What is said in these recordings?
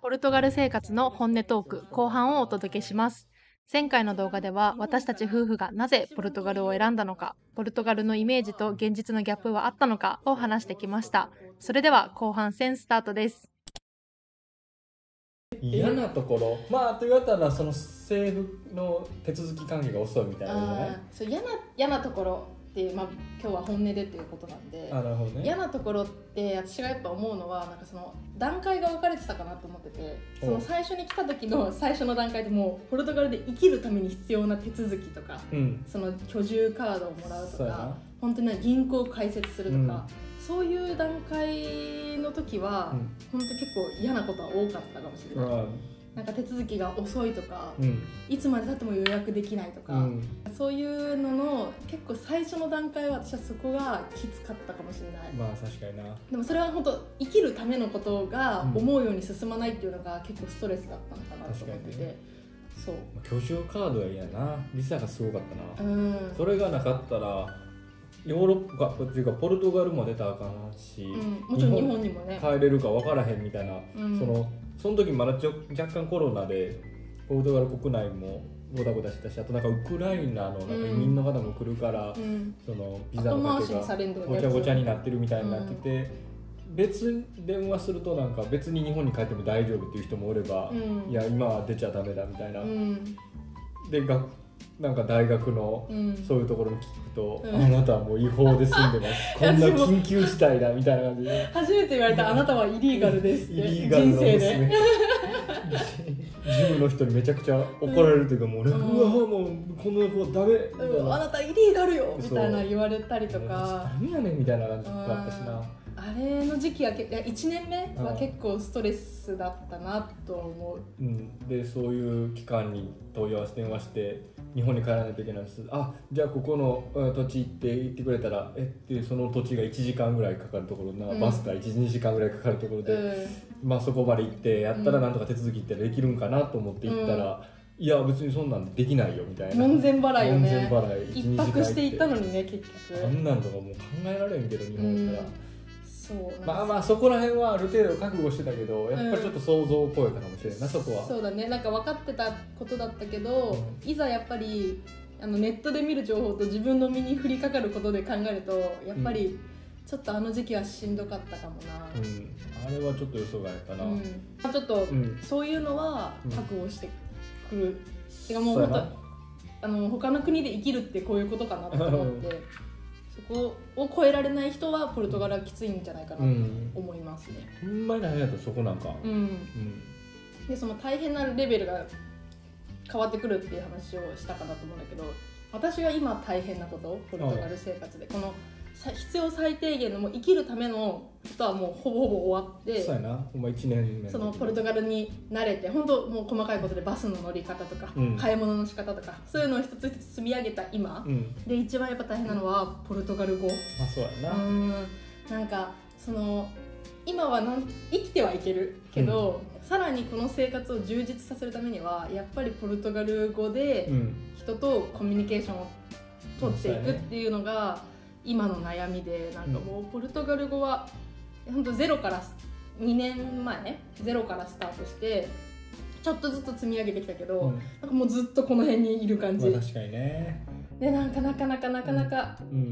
ポルトガル生活の本音トーク後半をお届けします。前回の動画では私たち夫婦がなぜポルトガルを選んだのか、ポルトガルのイメージと現実のギャップはあったのかを話してきました。それでは後半戦スタートです。嫌なところ、まあと言われたらその政府の手続き関係が遅いみたいなのじゃない？そう嫌なところっていう、今日は本音でっていうことなんで、なるほどね。嫌なところって私がやっぱ思うのは、なんかその段階が分かれてたかなと思ってて、その最初に来た時の最初の段階でもうポルトガルで生きるために必要な手続きとか、その居住カードをもらうとか、本当に銀行を開設するとか、そういう段階の時は、本当結構嫌なことは多かったかもしれない。なんか手続きが遅いとか、いつまでたっても予約できないとか、そういうのの結構最初の段階は私はそこがきつかったかもしれない。まあ確かにな。でもそれは本当生きるためのことが思うように進まないっていうのが結構ストレスだったのかなと思ってて、そう居住カードは嫌な。ビザがすごかったな。それがなかったらヨーロッパっていうかポルトガルも出たらあかんし、もちろん日本にもね帰れるか分からへんみたいな、その時まだ若干コロナでポルトガル国内もゴタゴタしてたし、あとなんかウクライナのなんか移民の方も来るから、そのビザのかけがごちゃごちゃになってるみたいになってて、別電話するとなんか別に日本に帰っても大丈夫っていう人もおれば、いや今は出ちゃダメだみたいな、でなんか大学のそういうところに聞くと、あなたはもう違法で住んでますこんな緊急事態だみたいな感じで初めて言われた、あなたはイリーガルですってイリーガルの人生でジムの人にめちゃくちゃ怒られるというか、もうね、うわもうこんな子ダメみたいな、あなたイリーガルよみたいな言われたりとか、何やねんみたいな感じだったしな。あれの時期は1年目は結構ストレスだったなと思う。でそういう機関に問い合わせ電話して日本に帰らないといけないです。じゃあここの土地行ってくれたらってその土地が1時間ぐらいかかるところな、バスが 1,2 時間ぐらいかかるところで、まあそこまで行ってやったらなんとか手続きってできるんかなと思って行ったら、いや別にそんなんできないよみたいな。門前払いよね。門前払い一泊して行ったのにね、結局あんなんとかもう考えられんけど日本だったら、そうまあそこら辺はある程度覚悟してたけど、やっぱりちょっと想像を超えたかもしれないな、そこは。そうだね、なんか分かってたことだったけど、いざやっぱりネットで見る情報と自分の身に降りかかることで考えると、やっぱりちょっとあの時期はしんどかったかもな。あれはちょっと予想外やったな。ちょっと、そういうのは覚悟してくる。てかもう本当他の国で生きるってこういうことかなと思って。そこを超えられない人はポルトガルはきついんじゃないかなと思いますね。ほんまに大変だとそこなんか。でその大変なレベルが変わってくるっていう話をしたかなと思うんだけど、私が今大変なことポルトガル生活でこの必要最低限のもう生きるためのことはもうほぼほぼ終わって、そうやな、ほんま1年目そのポルトガルに慣れて、本当もう細かいことでバスの乗り方とか、買い物の仕方とかそういうのを一つ一つ積み上げた今、で一番やっぱ大変なのはポルトガル語。そうやな。なんかその今は生きてはいけるけど、さらにこの生活を充実させるためにはやっぱりポルトガル語で人とコミュニケーションを取っていくっていうのが今の悩みで、なんかもうポルトガル語は本当ゼロから2年前ゼロからスタートしてちょっとずつ積み上げてきたけど、なんかもうずっとこの辺にいる感じ。確かにね。でなんかなかなか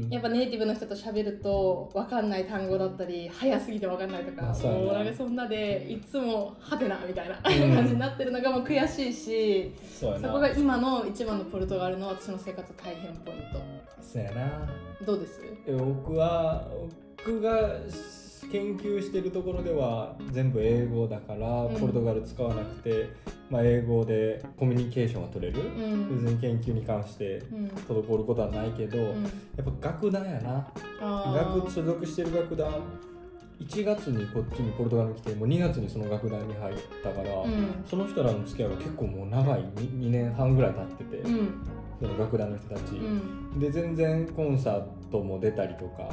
やっぱネイティブの人と喋ると分かんない単語だったり早すぎて分かんないとか、もうなんかそんなでいつもハテナみたいな感じになってるのがもう悔しいし、そこが今の一番のポルトガルの私の生活大変ポイント。そうやな。どうです？僕が研究してるところでは全部英語だから、ポルトガル使わなくて、英語でコミュニケーションが取れる、別に研究に関して滞ることはないけど、やっぱ楽団やな。所属してる楽団1月にこっちにポルトガルに来て、もう2月にその楽団に入ったから、その人らの付き合いが結構もう長い 2年半ぐらい経ってて、その楽団の人たち、で全然コンサートも出たりとか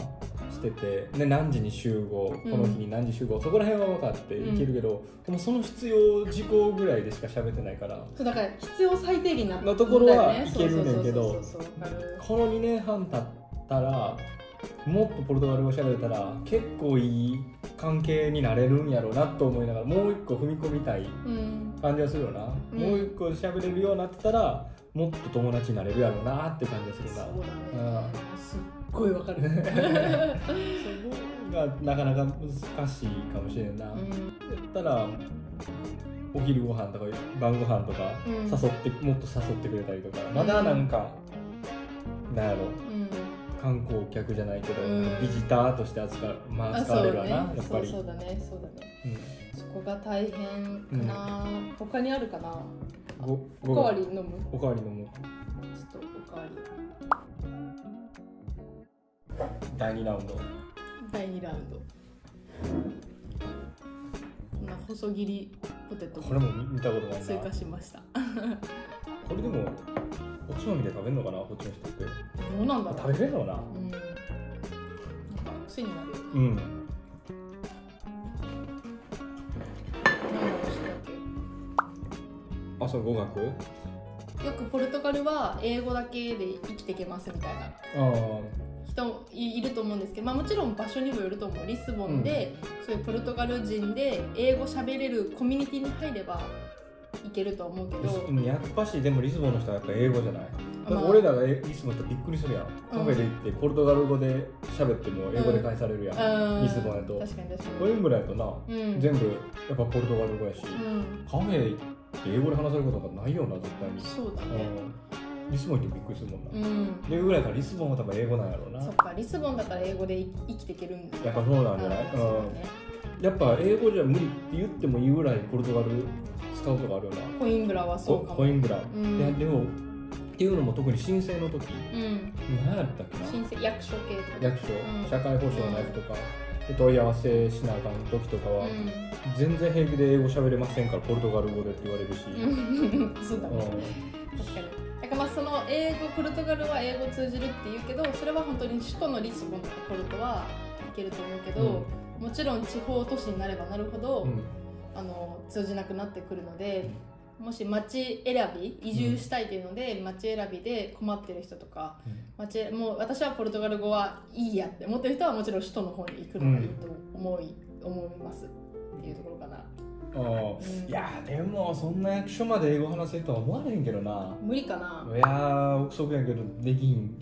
してて、で何時に集合、この日に何時集合、そこら辺は分かっていけるけど、でもその必要事項ぐらいでしか喋ってないから、そうだから必要最低限のところはいけるねんけど、この2年半経ったらもっとポルトガル語喋れたら結構いい関係になれるんやろうなと思いながら、もう一個踏み込みたい感じがするよな、うん、もう一個喋れるようになってたらもっと友達になれるやろうなって感じがするな。そうだね、すっごいわかるそこがなかなか難しいかもしれんな、うん、やったらお昼ご飯とか晩ご飯とか誘って、もっと誘ってくれたりとか、まだなんかなんやろ、観光客じゃないけど、ビジターとして扱われるわな、やっぱり。そうだね、そうだね、そこが大変かな、他にあるかな。おかわり飲む？おかわり飲む。ちょっとおかわり。第2ラウンド。第2ラウンド。こんな細切りポテト。これも見たことないな。追加しました。これでもおつまみで食べるのかな、こっちの人って。どうなんだろう。食べれるのかな。なんか癖になるよね。うん。あ、それ語学？よくポルトガルは英語だけで生きていけますみたいな人いると思うんですけど、まあ、もちろん場所にもよると思う。リスボンで、そういうポルトガル人で英語喋れるコミュニティに入ればいけると思うけど、やっぱしでもリスボンの人はやっぱ英語じゃない、俺らがリスボンってびっくりするやん、カフェで行ってポルトガル語で喋っても英語で返されるやん、リスボンやと。確かに確かに。コインブラやとな、全部やっぱポルトガル語やし、カフェ行って英語で話せることがないよな、絶対に。そうだね、リスボン行ってびっくりするもんな、っていうぐらいからリスボンは多分英語なんやろうな。そっか、リスボンだから英語で生きていけるんだ。やっぱそうなんじゃない？やっぱ英語じゃ無理って言ってもいいぐらいポルトガル使うとかあるよな。コインブラはそうかも。コインブラ、いやでもっていうのも特に申請の時、何やったっけな、申請役所系とか、役所、社会保障のやつとか、問い合わせしなあかん時とかは、全然平気で英語喋れませんからポルトガル語でって言われるし、そうだね、確かに。だからまあその英語、ポルトガルは英語通じるって言うけど、それは本当に首都のリスボンとかポルトはいけると思うけど、もちろん地方都市になればなるほど、通じなくなってくるので、もし町選び、移住したいというので、町選びで困ってる人とか、もう私はポルトガル語はいいやって思ってる人はもちろん首都の方に行くのがいいと思いますっていうところかな。いやでもそんな役所まで英語話せるとは思われへんけどな。無理かな。いや憶測やけどできん、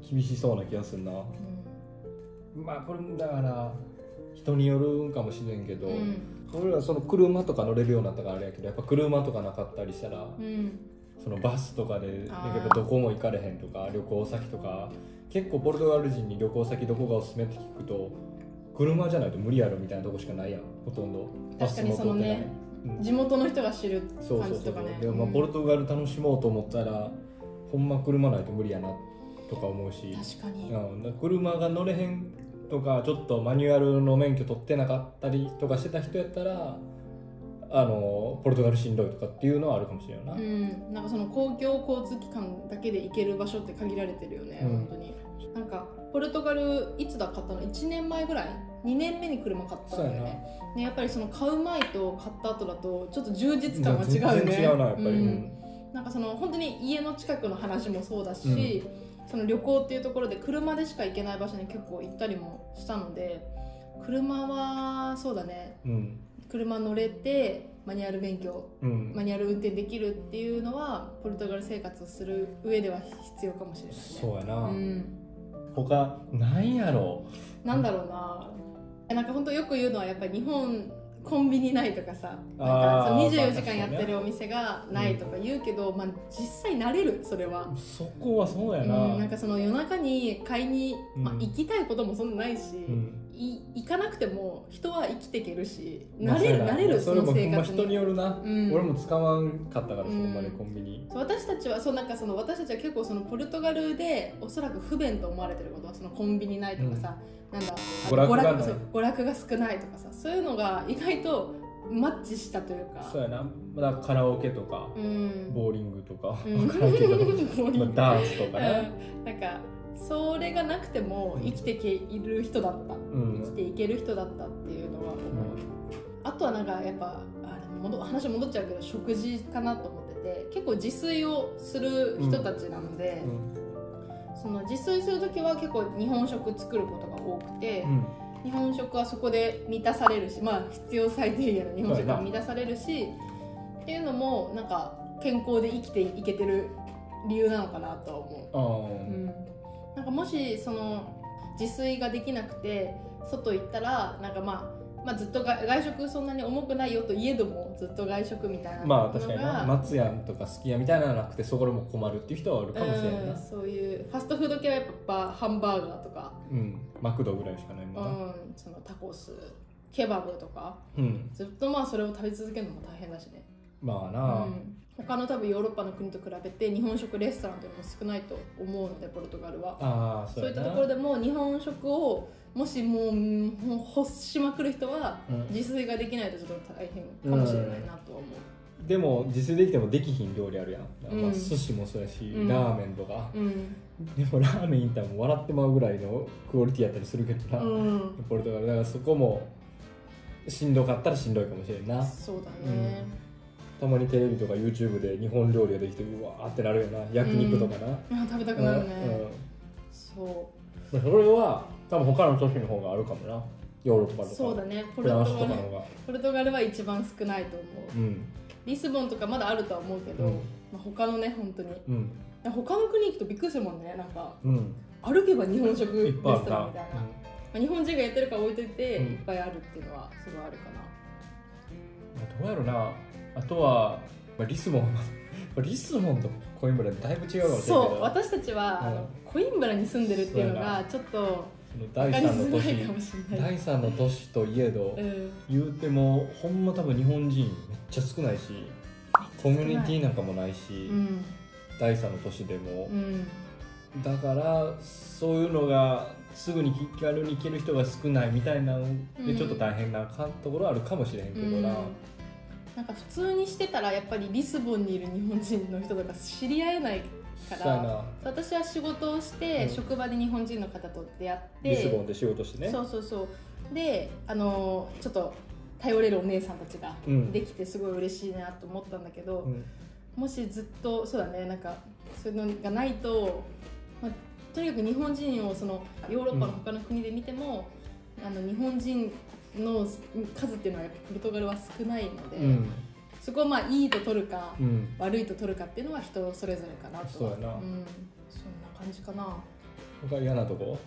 厳しそうな気がするな。まあこれだから人によるんかもしれんけど、俺らその車とか乗れるようになったからあれやけど、やっぱ車とかなかったりしたら、そのバスとかでどこも行かれへんとか、旅行先とか、結構ポルトガル人に旅行先どこがおすすめって聞くと、車じゃないと無理やろみたいなとこしかないやん、ほとんど。確かにそのね、地元の人が知る感じとかね。でもまあポルトガル楽しもうと思ったら、ほんま車ないと無理やなとか思うし、確かに、車が乗れへんとか、ちょっとマニュアルの免許取ってなかったりとかしてた人やったら、ポルトガルしんどいとかっていうのはあるかもしれないな。なんかその公共交通機関だけで行ける場所って限られてるよね、本当に。なんかポルトガルいつだ買ったの？1年前ぐらい？2年目に車買ったんだよね。やっぱりその買う前と買った後だとちょっと充実感が違うよね。全然違うな、やっぱり。なんかその本当に家の近くの話もそうだし、その旅行っていうところで車でしか行けない場所に結構行ったりもしたので、車はそうだね、車乗れてマニュアル免許、マニュアル運転できるっていうのはポルトガル生活をする上では必要かもしれないね。そうやな、他なんやろう、なんだろうな、なんか本当よく言うのはやっぱり日本コンビニないとかさ、なんかその24時間やってるお店がないとか言うけど、実際慣れる、それは。そこはそうやな。なんかその夜中に買いに、行きたいこともそんなないし、行かなくても人は生きていけるし、慣れるその生活に。人によるな。俺も使わんかったから、そこまでコンビニ。私たちは結構そのポルトガルでおそらく不便と思われてることは、そのコンビニないとかさ、なんだ娯楽が少ないとかさ、そういうのが意外とマッチしたというか。そうやな、だからカラオケとか、ボーリングとか、ダーツとかね。なんかそれがなくても生きている人だった、生きていける人だったっていうのは思う。あとはなんかやっぱ話戻っちゃうけど、食事かなと思ってて、結構自炊をする人たちなので、その自炊する時は結構日本食作ることが多くて、日本食はそこで満たされるし、まあ必要最低限の日本食は満たされるしっていうのもなんか健康で生きていけてる理由なのかなとは思う。なんかもしその自炊ができなくて外行ったらなんかまあずっと外食そんなに重くないよといえどもずっと外食みたいなのが、まあ確かにな、松屋とかすき家みたいなのなくてそこでも困るっていう人はあるかもしれないな。そういうファストフード系はやっぱハンバーガーとか、マクドぐらいしかないもんな、そのタコスケバブとか、ずっとまあそれを食べ続けるのも大変だしね。まあな、他の多分ヨーロッパの国と比べて日本食レストランというのも少ないと思うのでポルトガルは。そういったところでも日本食をもしもう欲しまくる人は自炊ができないとちょっと大変かもしれないなとは思う。でも自炊できてもできひん料理あるやん、寿司もそうやし、ラーメンとか、でもラーメンいったらもう笑ってまうぐらいのクオリティやったりするけどな、ポルトガルだからそこもしんどかったらしんどいかもしれんな。そうだね、たまにテレビとか YouTube で日本料理ができてうわーってなるよな、焼肉とかな、食べたくなるね、そうそれは多分他の都市の方があるかもな、ヨーロッパとかそうだね、フランスとかの方がポルトガルは一番少ないと思う、リスボンとかまだあるとは思うけど、他のね本当に、他の国行くとびっくりするもんね、なんか、歩けば日本食レストランみたいな、日本人がやってるから置いといて、いっぱいあるっていうのはすごいあるかな。どうやろな、あとは、リスボンとコインブラだいぶ違うかもしれないけど、そう、私たちは、コインブラに住んでるっていうのがちょっと第3の都市といえど、言うてもほんま多分日本人めっちゃ少ないし、コミュニティなんかもないし、第3の都市でも、だからそういうのがすぐに気軽に行ける人が少ないみたいなのでちょっと大変なところあるかもしれへんけどな。なんか普通にしてたらやっぱりリスボンにいる日本人の人とか知り合えないから、私は仕事をして、職場で日本人の方と出会ってリスボンで仕事してね、そうでちょっと頼れるお姉さんたちができてすごい嬉しいなと思ったんだけど、もしずっとそうだね、なんかそういうのがないと、とにかく日本人をそのヨーロッパの他の国で見ても、日本人の数っていうのはやっぱポルトガルは少ないので、そこをいいと取るか、悪いと取るかっていうのは人それぞれかなと。そうやな、そんな感じかな。他嫌なとこ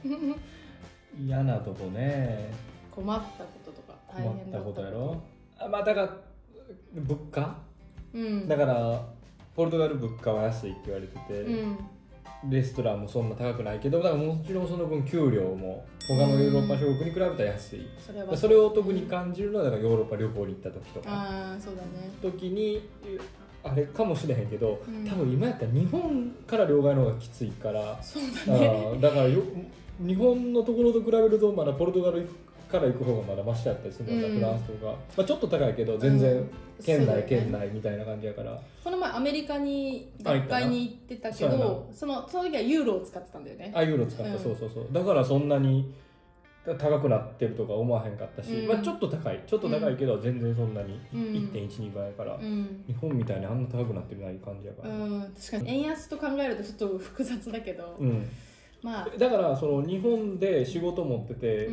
嫌なとこね、困ったこととか大変だったことやろ。だから物価、だからポルトガル物価は安いって言われてて、レストランもそんな高くないけど、だからもちろんその分給料も他のヨーロッパ諸国に比べたら安い。それを特に感じるのはだからヨーロッパ旅行に行った時とか、そうだね、時にあれかもしれへんけど、多分今やったら日本から両替の方がきついから、そうだね、だから日本のところと比べるとまだポルトガルから行く方がまだマシだったりするのか、フランスとか、ちょっと高いけど全然県内みたいな感じやから。その前アメリカに学会に行ってたけど、その時はユーロを使ってたんだよね。ユーロ使った、そうだからそんなに高くなってるとか思わへんかったし、ちょっと高いけど全然そんなに 1.12 倍やから、日本みたいにあんな高くなってない感じやから、確かに円安と考えるとちょっと複雑だけど、だからその日本で仕事持ってて、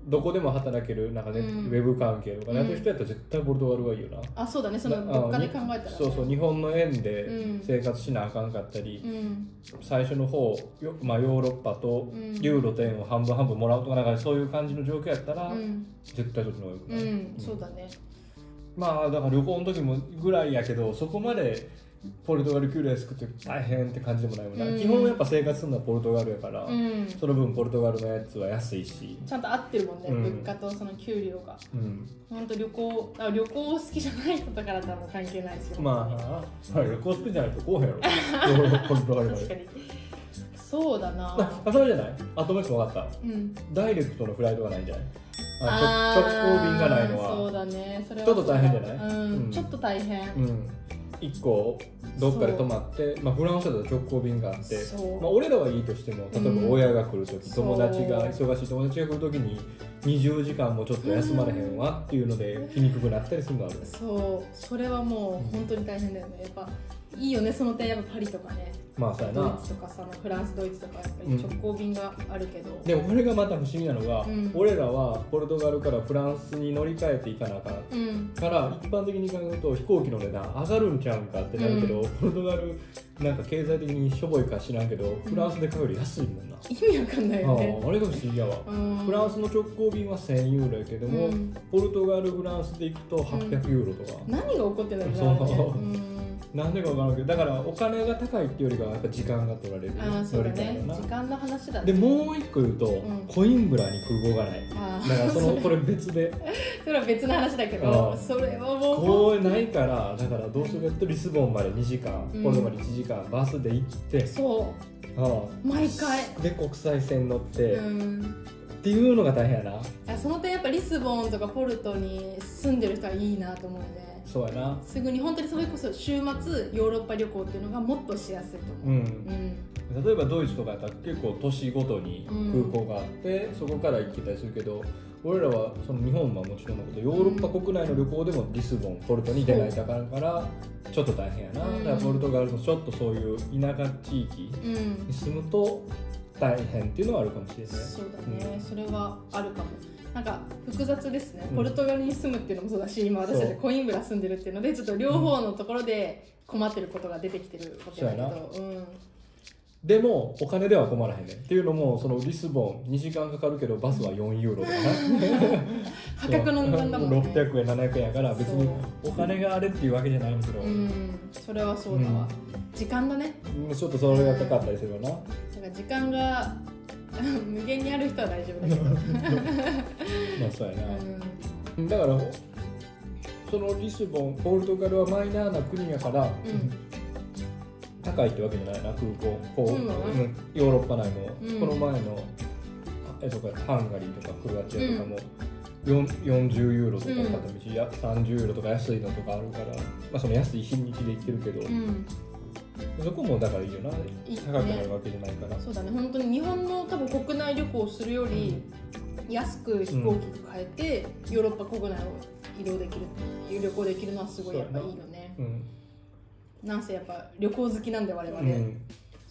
どこでも働けるなんかね、ウェブ関係とかやってる人やったら絶対ポルトガルがいいよな。そうだね、その物価で考えたら、そう日本の円で生活しなあかんかったり、最初の方ヨーロッパとユーロと円を半分半分もらうとかなんかそういう感じの状況やったら、絶対そっちの方がよくない。そうだね。だから旅行の時もぐらいやけど、そこまでポルトガル給料安くて大変って感じでもないもんな、基本やっぱ生活するのはポルトガルやから、その分ポルトガルのやつは安いしちゃんと合ってるもんね、物価とその給料が。本当旅行好きじゃない人とかだったらもう関係ないし、旅行好きじゃないとこうへんやろポルトガルまで。確かにそうだな。それじゃない、あともう一個分かった、ダイレクトのフライトがないんじゃない、直行便がないのは。そうだね、それはちょっと大変じゃない、ちょっと大変。1個どっかで泊まって、フランスだと直行便があって、俺らはいいとしても、例えば親が来るとき、忙しい友達が来るときに20時間もちょっと休まれへんわっていうので来にくくなったりするのある。それはもう本当に大変だよね。やっぱいいよねその点。やっぱパリとかね、まあそうやな、ドイツとかさ、フランスドイツとかやっぱり直行便があるけど、でもこれがまた不思議なのが、俺らはポルトガルからフランスに乗り換えていかなあかん、から一般的に考えると飛行機の値段上がるんちゃうんかってなるけど、ポルトガルなんか経済的にしょぼいか知らんけど、フランスで買うより安いもんな。意味わかんないよね。あれが不思議やわ。フランスの直行便は1000ユーロやけども、ポルトガルフランスで行くと800ユーロとか、何が起こってんだろうね。なんでか分からんけど、だからお金が高いっていうよりかはやっぱ時間が取られる。そうだね、時間の話だね。でもう一個言うと、コインブラに空港がない。だからこれ別でそれは別の話だけど、それはもうこうないから、だからどうするかとリスボンまで2時間、ポルトガル1時間バスで行って、そう毎回で国際線乗って、っていうのが大変やな。その点やっぱリスボンとかポルトに住んでる人はいいなと思うね。そうやな。すぐに本当にそれこそ週末ヨーロッパ旅行っていうのがもっとしやすいと思う。例えばドイツとかやったら結構都市ごとに空港があって、そこから行けたりするけど、俺らはその日本はもちろんのことヨーロッパ国内の旅行でもリスボン、ポルトに出ないとあかんからちょっと大変やな。だからポルトガルのちょっとそういう田舎地域に住むと大変っていうのはあるかもしれない。そうだね、それはあるかも。なんか複雑ですね、ポルトガルに住むっていうのもそうだし、今私たちコインブラ住んでるっていうのでちょっと両方のところで困ってることが出てきてるわけだけど、でもお金では困らへんねんっていうのも、そのリスボン2時間かかるけどバスは4ユーロとかな破格の値段だもんね。600円700円やから別にお金があれっていうわけじゃないんですけど、それはそうだわ、時間だね。ちょっとそれが高かったりするよな。だから時間が無限にある人は大丈夫だけどまあそうやな、だからそのリスボン、ポルトガルはマイナーな国やから、高いってわけじゃないな、空港ヨーロッパ内も、この前のハンガリーとかクロアチアとかも、40ユーロとか片道、30ユーロとか安いのとかあるから、その安い日にちで行ってるけど、そこもだからいいよな、高くなるわけじゃないから。そうだね、本当に日本の多分国内旅行をするより安く飛行機変えて、ヨーロッパ国内を移動できる、旅行できるのはすごいやっぱいいよね。なんせやっぱ旅行好きなんで我々、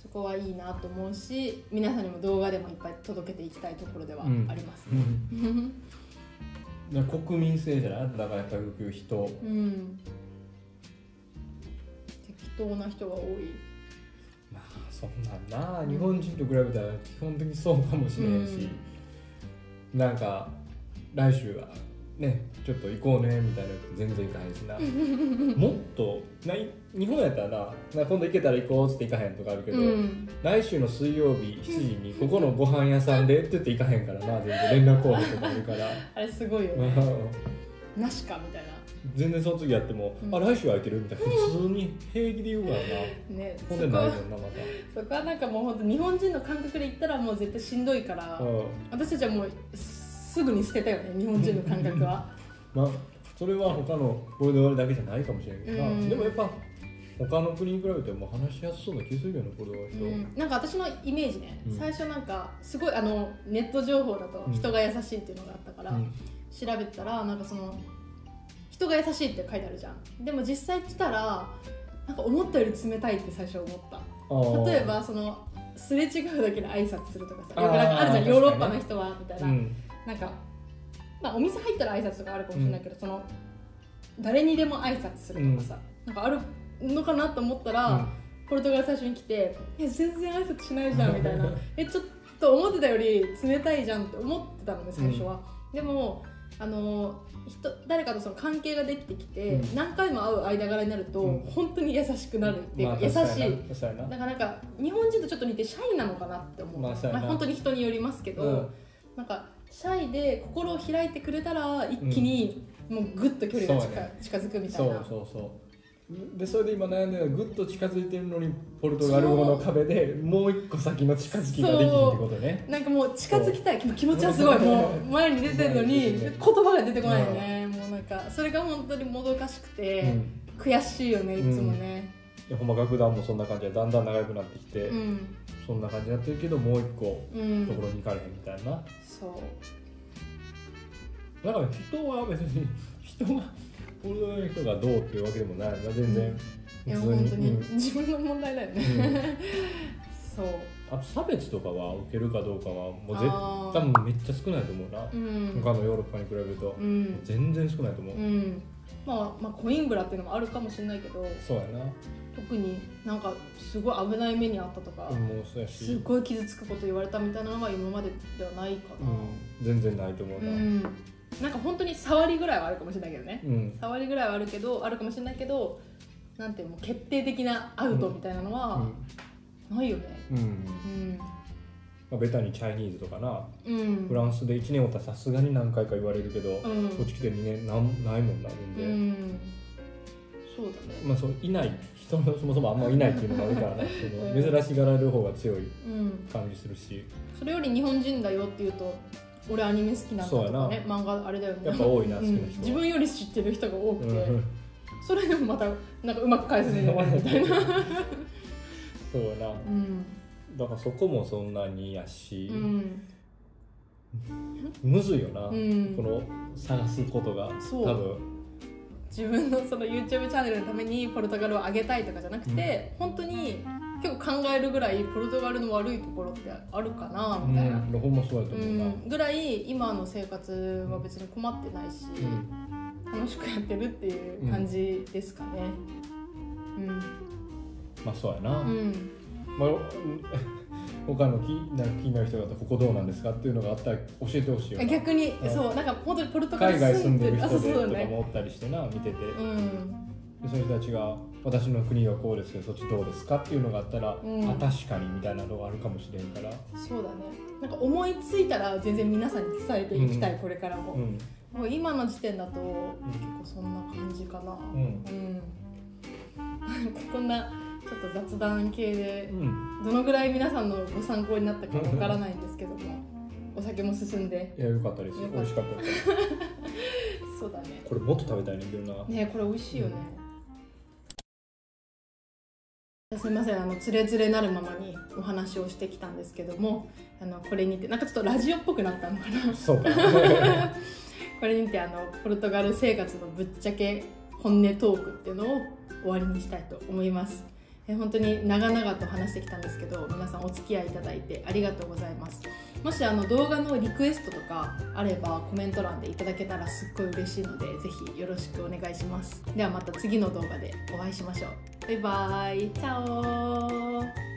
そこはいいなと思うし、皆さんにも動画でもいっぱい届けていきたいところではありますね。国民性じゃない？だからやっぱり人、適当な人が多い。まあそんなんな、日本人と比べたら基本的にそうかもしれんし、なんか来週はねちょっと行こうねみたいな全然行かへんしなもっと日本やったらな、今度行けたら行こうって行かへんとかあるけど、来週の水曜日7時にここのご飯屋さんでって言って行かへんからな、全然連絡来へんとかあるからあれすごいよねなしかみたいな。全然その次やっても、来週空いてるみたいな普通に平気で言うからなね、ほんでないもんな、またそこはなんかもう本当日本人の感覚で言ったらもう絶対しんどいから、私たちはもうすぐに捨てたよね、日本人の感覚はまあそれは他のポルトガルだけじゃないかもしれんけどな、でもやっぱ他の国に比べても話しやすそうな気するよね、ポルトガル人。なんか私のイメージね、最初なんかすごいネット情報だと人が優しいっていうのがあったから、調べたらなんかその人が優しいって書いてあるじゃん。でも実際来たらなんか思ったより冷たいって最初思った。例えばそのすれ違うだけで挨拶するとかさ、あるじゃん、ヨーロッパの人はみたいな、なんか、お店入ったら挨拶とかあるかもしれないけど、その誰にでも挨拶するとかさ、なんかあるのかなと思ったら、ポルトガル最初に来て全然挨拶しないじゃんみたいなちょっと思ってたより冷たいじゃんって思ってたのね最初は。でも誰かとその関係ができてきて、何回も会う間柄になると、本当に優しくなるっていうか、優しい。だからなんか日本人とちょっと似てシャイなのかなって思う。本当に人によりますけど、なんかシャイで心を開いてくれたら一気にもうグッと距離が近づくみたいな。でそれで今悩んでるのは、ぐっと近づいてるのにポルトガル語の壁でもう一個先の近づきができるってことね。なんかもう近づきたい気持ちはすごい、もう前に出てるのに言葉が出てこないよね。もうなんかそれが本当にもどかしくて、悔しいよね、いつもね。ほんま楽団もそんな感じでだんだん長くなってきて、そんな感じになってるけど、もう一個ところに行かれへんみたいな。そうだから人は別に人がポルトガルの人がどうっていうわけでもない、全然いや本当に自分の問題だよね、そう。あと差別とかは受けるかどうかはもう多分めっちゃ少ないと思うな、他のヨーロッパに比べると、全然少ないと思う、まあコインブラっていうのもあるかもしれないけど、そうやな、特になんかすごい危ない目にあったとか、すごい傷つくこと言われたみたいなのは今までではないかな、全然ないと思うな、なんか本当に触りぐらいはあるかもしれないけどね、触りぐらいはあるかもしれないけど、なんていうの決定的なアウトみたいなのはないよね。ベタにチャイニーズとかな、フランスで1年おったらさすがに何回か言われるけど、こっち来て2年ないもんな、全然。そうだね。まあそういない人もそもそもあんまいないっていうのがあるからな、珍しがられる方が強い感じするし、それより日本人だよっていうと、俺アニメ好きなんだとかね、漫画あれだよね、やっぱ多いな、好きな人、自分より知ってる人が多くて、それでもまたなんかうまく返せずに終わるみたいなそうやな、だからそこもそんなにやし、むずいよな、この探すことが。多分自分のその YouTube チャンネルのためにポルトガルを上げたいとかじゃなくて、本当に結構考えるぐらいポルトガルの悪いところってあるかなみたいな、ほんまそうやと思うな、ぐらい今の生活は別に困ってないし、楽しくやってるっていう感じですかね。まあそうやな、まあ他の気になる人だとここどうなんですかっていうのがあったら教えてほしいよな。逆に、そうなんか本当にポルトガル海外住んでる人でとかもおったりしてな、見てて、でその人たちが私の国はこうですけどそっちどうですかっていうのがあったら、確かにみたいなのがあるかもしれんから。そうだね、なんか思いついたら全然皆さんに伝えていきたい、これからも。もう今の時点だと、結構そんな感じかな。こんなちょっと雑談系で、どのぐらい皆さんのご参考になったかわからないんですけども、お酒も進んで、いや、よかったです。美味しかったです。そうだね。これもっと食べたいねんけどな。ね、これ美味しいよね。すみません、つれづれなるままにお話をしてきたんですけども、これにてなんかちょっとラジオっぽくなったのかな。そうか。これにてポルトガル生活のぶっちゃけ本音トークっていうのを終わりにしたいと思います。本当に長々と話してきたんですけど、皆さんお付き合いいただいてありがとうございます。もし動画のリクエストとかあればコメント欄でいただけたらすっごい嬉しいので、ぜひよろしくお願いします。ではまた次の動画でお会いしましょう。バイバイ、チャオ。